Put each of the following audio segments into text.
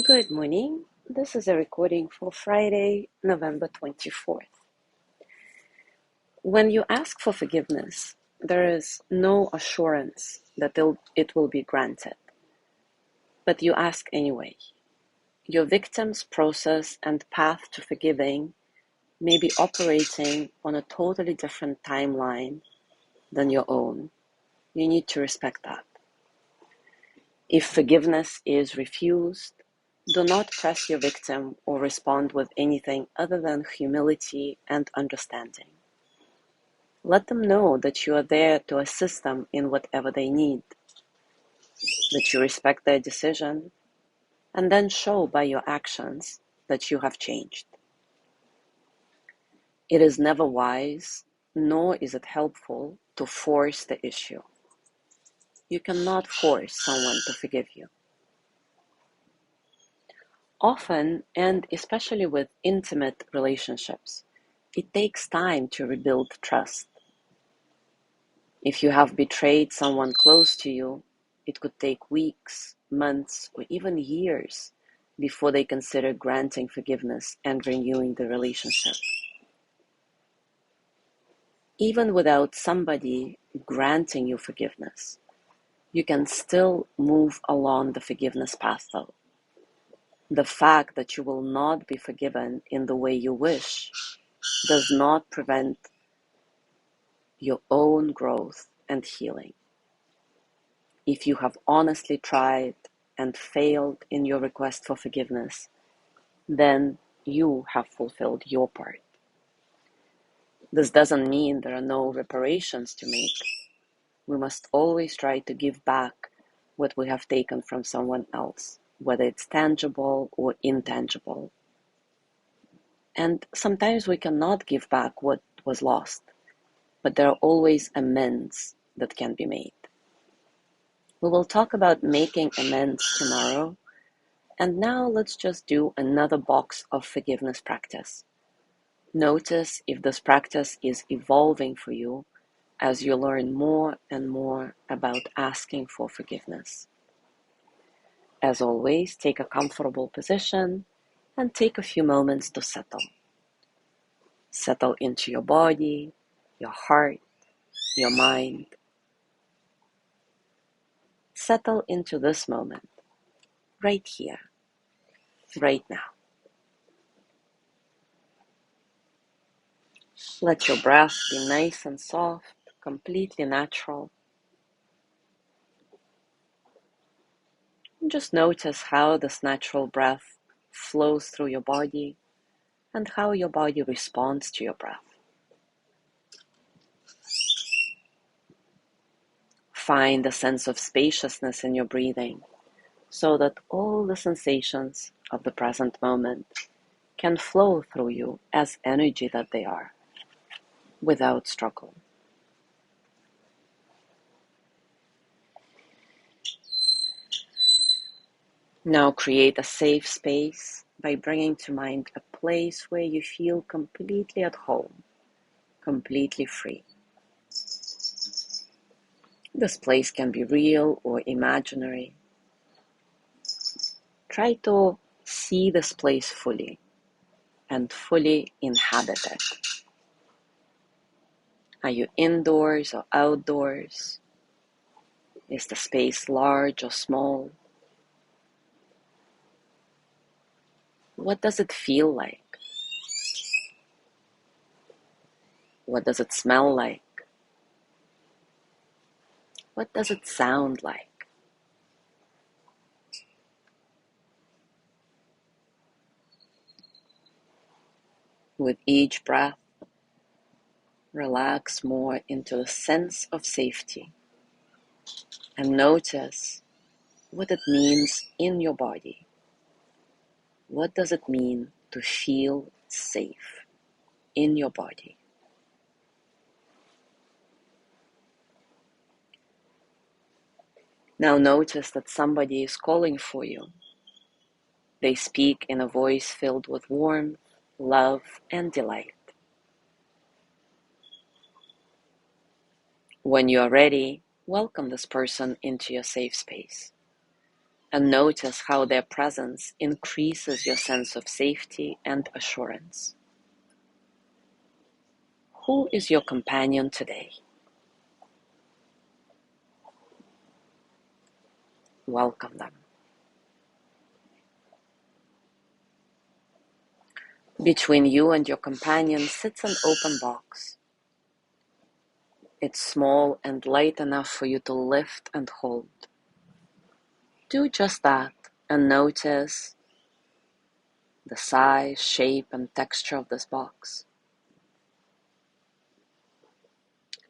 Good morning. This is a recording for Friday, November 24th. When you ask for forgiveness, there is no assurance that it will be granted, but you ask anyway. Your victim's process and path to forgiving may be operating on a totally different timeline than your own. You need to respect that. If forgiveness is refused, do not press your victim or respond with anything other than humility and understanding. Let them know that you are there to assist them in whatever they need, that you respect their decision, and then show by your actions that you have changed. It is never wise, nor is it helpful, to force the issue. You cannot force someone to forgive you. Often, and especially with intimate relationships, it takes time to rebuild trust. If you have betrayed someone close to you, it could take weeks, months, or even years before they consider granting forgiveness and renewing the relationship. Even without somebody granting you forgiveness, you can still move along the forgiveness path though. The fact that you will not be forgiven in the way you wish does not prevent your own growth and healing. If you have honestly tried and failed in your request for forgiveness, then you have fulfilled your part. This doesn't mean there are no reparations to make. We must always try to give back what we have taken from someone else, whether it's tangible or intangible. And sometimes we cannot give back what was lost, but there are always amends that can be made. We will talk about making amends tomorrow, and now let's just do another box of forgiveness practice. Notice if this practice is evolving for you as you learn more and more about asking for forgiveness. As always, take a comfortable position and take a few moments to settle. Settle into your body, your heart, your mind. Settle into this moment, right here, right now. Let your breath be nice and soft, completely natural. Just notice how this natural breath flows through your body and how your body responds to your breath. Find a sense of spaciousness in your breathing so that all the sensations of the present moment can flow through you as energy that they are, without struggle. Now create a safe space by bringing to mind a place where you feel completely at home, completely free. This place can be real or imaginary. Try to see this place fully and fully inhabit it. Are you indoors or outdoors? Is the space large or small? What does it feel like? What does it smell like? What does it sound like? With each breath, relax more into the sense of safety and notice what it means in your body. What does it mean to feel safe in your body? Now notice that somebody is calling for you. They speak in a voice filled with warmth, love, and delight. When you are ready, welcome this person into your safe space. and notice how their presence increases your sense of safety and assurance. Who is your companion today? Welcome them. Between you and your companion sits an open box. It's small and light enough for you to lift and hold. Do just that and notice the size, shape, and texture of this box.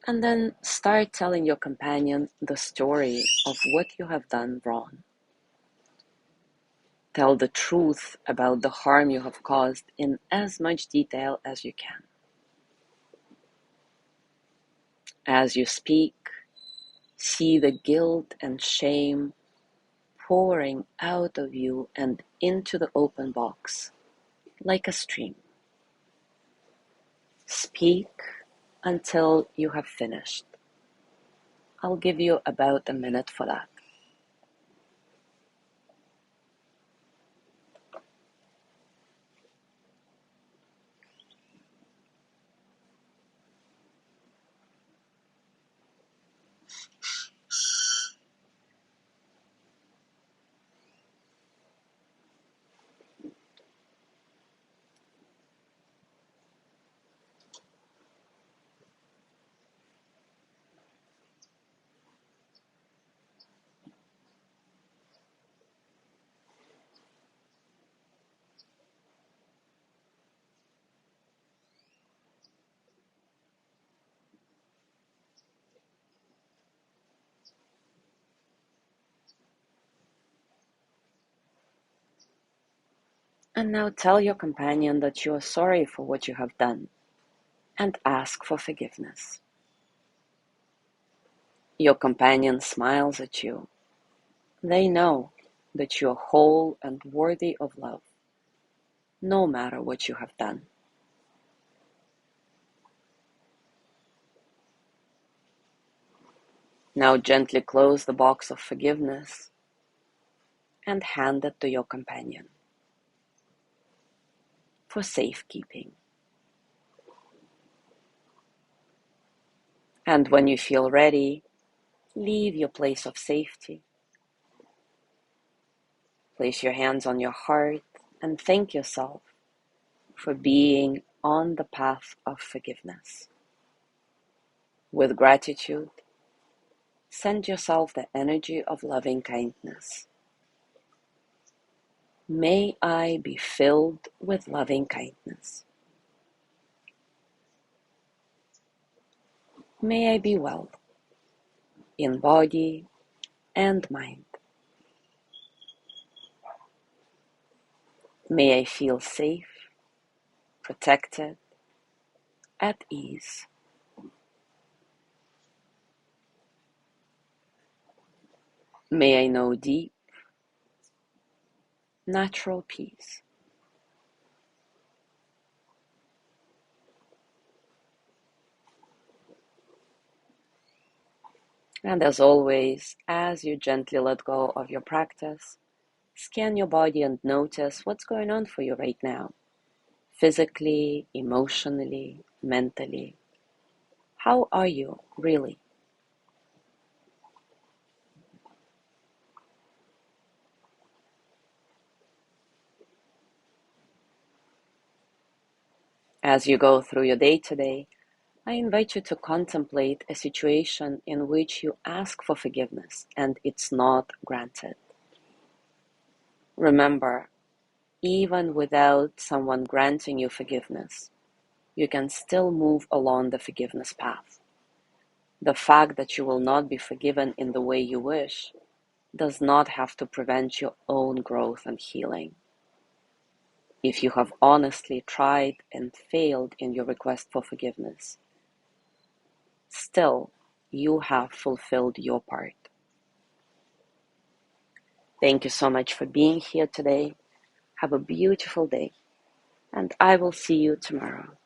And then start telling your companion the story of what you have done wrong. Tell the truth about the harm you have caused in as much detail as you can. As you speak, see the guilt and shame pouring out of you and into the open box like a stream. Speak until you have finished. I'll give you about a minute for that. And now tell your companion that you are sorry for what you have done and ask for forgiveness. Your companion smiles at you. They know that you are whole and worthy of love, no matter what you have done. Now gently close the box of forgiveness and hand it to your companion for safekeeping. And when you feel ready, leave your place of safety. Place your hands on your heart and thank yourself for being on the path of forgiveness. With gratitude, send yourself the energy of loving kindness. May I be filled with loving kindness. May I be well in body and mind. May I feel safe, protected, at ease. May I know deep, natural peace. And as always, as you gently let go of your practice, scan your body and notice what's going on for you right now. Physically, emotionally, mentally. How are you really? As you go through your day today, I invite you to contemplate a situation in which you ask for forgiveness and it's not granted. Remember, even without someone granting you forgiveness, you can still move along the forgiveness path. The fact that you will not be forgiven in the way you wish does not have to prevent your own growth and healing. If you have honestly tried and failed in your request for forgiveness, still you have fulfilled your part. Thank you so much for being here today. Have a beautiful day, and I will see you tomorrow.